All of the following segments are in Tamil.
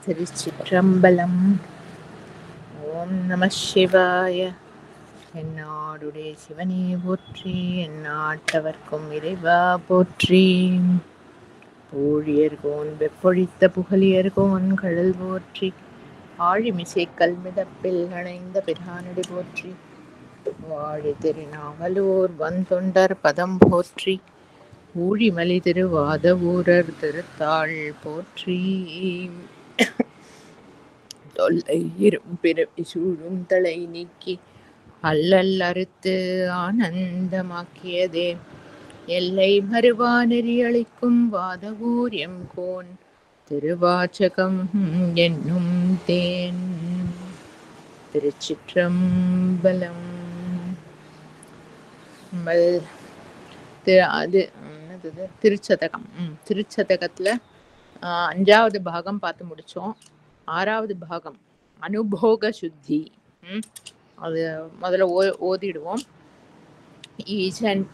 திருச்சிற்றம்பலம். ஓம் நம சிவாய. என்னாடுடைய சிவனே போற்றி, எந்நாட்டவர்க்கும் இறைவா போற்றி. ஊழியர்கோன் வெப்பொழித்த புகழியர்கோன் கடல் போற்றி, ஆழிமிசை கல்மிதப்பில் அணைந்த பிரானடி போற்றி. வாழி திருநாவலூர் வந்தொண்டர் பதம் போற்றி, ஊழிமலி திருவாத ஊரர் திருத்தாள் போற்றி. தொல்லை இரும்பிறவி சூழும் தலை நீக்கி அல்லல் அறுத்து ஆனந்தமாக்கியதே, எல்லை மறுவா நெறியளிக்கும் வாதவூர் எம்கோன் திருவாச்சகம் என்னும் தேன். திருச்சிற்றம்பலம். திருச்சதகம். திருச்சதகத்துல 5வது பாகம் பார்த்து முடிச்சோம். 6வது பாகம் அனுபோக சுத்தி. அது முதல்ல ஓதிடுவோம். ஈசன்.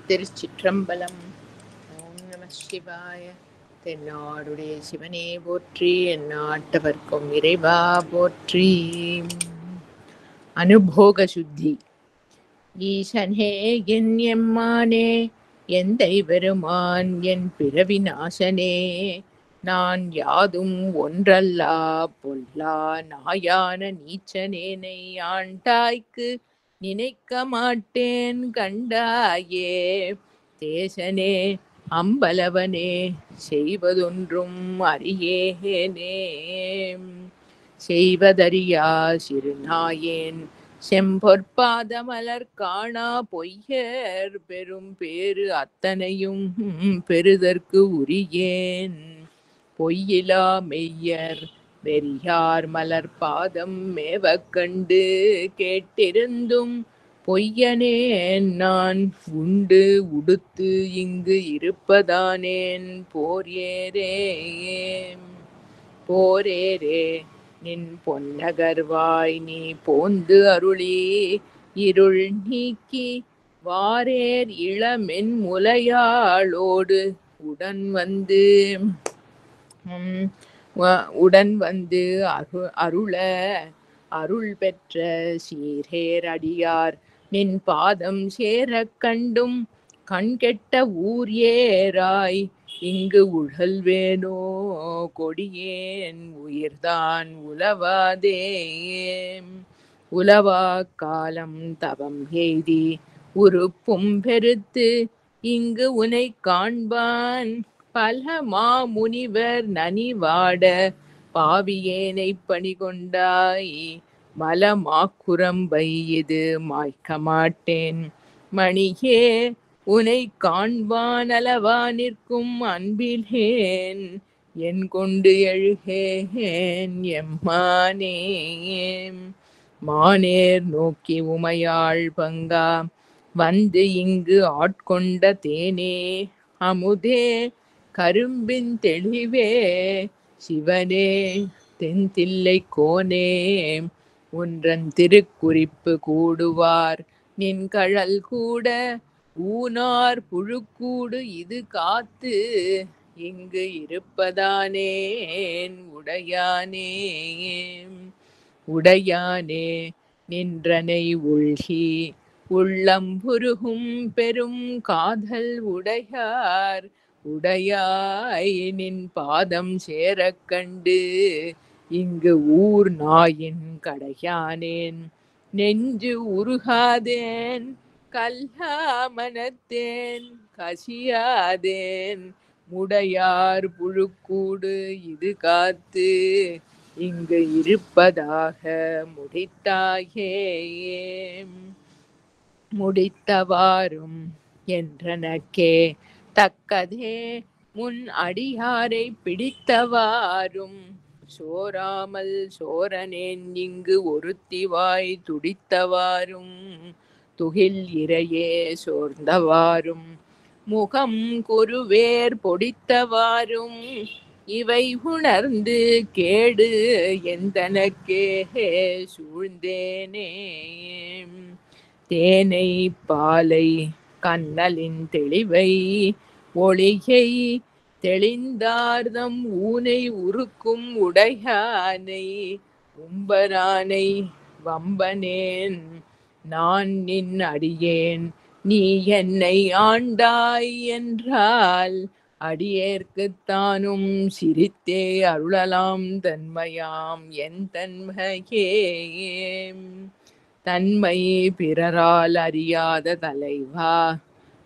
திருச்சிற்றம்பலம். ஓம் நம சிவாய. தென்னாடுடைய சிவனே போற்றி, எந்நாட்டவர்க்கும் இறைவா போற்றி. அனுபோக சுத்தி. ஈசனே என் எம்மானே, எந்தை பெருமான் என் பிறவி நாசனே, நான் யாதும் ஒன்றல்லா பொல்லா நாயான நீச்சனேனை ஆண்டாய்க்கு நினைக்க மாட்டேன் கண்டாயே, தேசனே அம்பலவனே செய்வதொன்றும் அறியேனே, செய்வதறியா சிறுநாயேன் செம்பொற்பாதமலர் காணா பொய்யர் பெரும் பேறு அத்தனையும் பெறுதற்கு உரியேன், பொய்யிலா மெய்யர் வெறியார் மலர் பாதம் மேவக் கண்டு கேட்டிருந்தும் பொய்யனேன் நான் உண்டு உடுத்து இங்கு இருப்பதானேன் போரேரே போரேரே. நின் பொன்னகர்வாய் நீ போந்து அருளி இருள் நீக்கி வாரேர் இளமென் முலையாளோடு உடன் வந்து அருள அருள் பெற்ற சீரேர் அடியார் நின் பாதம் சேரக் கண்டும் கண்கெட்ட ஊர் ஏராய் இங்கு உழல்வேனோ கொடியேன் உயிர்தான் உலவாதே, உலவா காலம் தவம் எய்தி உறுப்பும் பெருத்து இங்கு உனை காண்பான் பல மாமுனிவர் நனிவாட பாவியேனை பணிகொண்டாய், மலமாக்குரம்பை இது மாய்க்க மாட்டேன் மணியே, உனை காண்பான் அளவா நிற்கும் அன்பிலேன் என் கொண்டு எழுகேன் எம்மானே, மானேர் நோக்கி உமையாள் பங்கா வந்து இங்கு ஆட்கொண்ட தேனே அமுதே கரும்பின் தெளிவே சிவனே தென்தில்லை கோனே, ஒன்றன் திருக்குறிப்பு கூடுவார் நின் கழல் கூட ஊனார் புழுக்கூடு இது காத்து இங்கு இருப்பதானேன் உடையானே, உடையானே நின்றனை உள்கி உள்ளம்புருகும் பெரும் காதல் உடையார் உடையாய் நின் பாதம் சேரக் கண்டு இங்கு ஊர் நாயின் கடையானேன் நெஞ்சு உருகாதேன் கல்லாமனத்தேன் கசியாதேன் முடையார் புழுக்கூடு இது காத்து இங்கு இருப்பதாக முடித்தாயே, முடித்தவாறும் என்றனக்கே தக்கதே முன் அடியாரை பிடித்தவாறும் சோராமல் சோரனேன் இங்கு ஒருத்திவாய் துடித்தவாறும் துகில் இரையே சோர்ந்தவாறும் முகம் கொருவேர் பொடித்தவாறும் இவை உணர்ந்து கேடு எந்தனக்கே சூழ்ந்தேனே, தேனை பாலை கண்ணலின் தெளிவை ஒளியை தெளிந்தார்தம் ஊனை உருக்கும் உடையானை உம்பரானை வம்பனேன் நான் நின் அடியேன் நீ என்னை ஆண்டாய் என்றால் அடியேற்குத்தானும் சிரித்தே அருளலாம் தன்மையாம் என் தன்மையே. தன்மை பிறரால் அறியாத தலைவா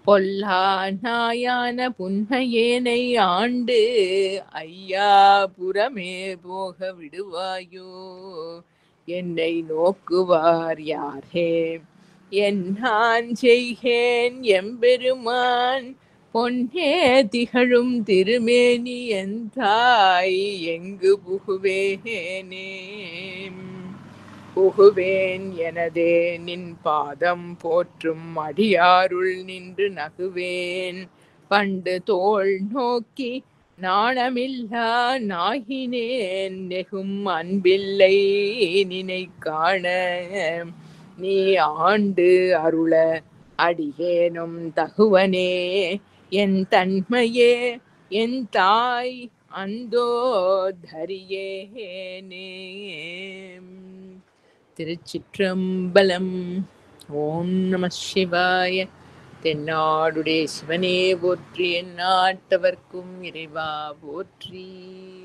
பொல்லா நாயான புன்மையேனை ஆண்டு ஐயா புறமே போக விடுவாயோ என்னை நோக்குவார் யாரே. என் நான் செய்கேன் எம்பெருமான் பொன்னே திகழும் திருமேனி என் தாய் எங்கு புகுவேனே. புகுவேன் எனதே நின் பாதம் போற்றும் அடியாருள் நின்று நகுவேன் பண்டு தோள் நோக்கி நாணமில்லா நாகினேன் நெகும் அன்பில்லை நினை காண நீ ஆண்டு அருள அடியேனும் தகுவனே என் தன்மையே என் தாய் அந்தோ தரியேனே. திருச்சிற்றம்பலம். ஓம் நம சிவாய. தென்னாடுடைய சிவனே போற்றி, எந்நாட்டவர்க்கும் இறைவா போற்றி.